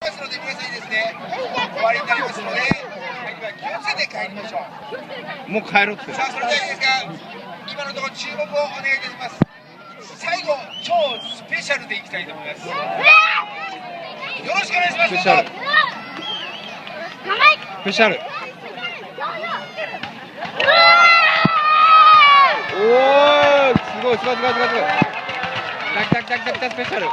ますので、皆さんにですね、終わりになりますので、気をつけて帰りましょう。もう帰ろうって。さあ、それではいいですか、今のところ注目をお願いいたします。最後、超スペシャルでいきたいと思います。よろしくお願いします。スペシャル。スペシャル。おお、すごいすごいすごいすごい。来た来た来た来たスペシャル。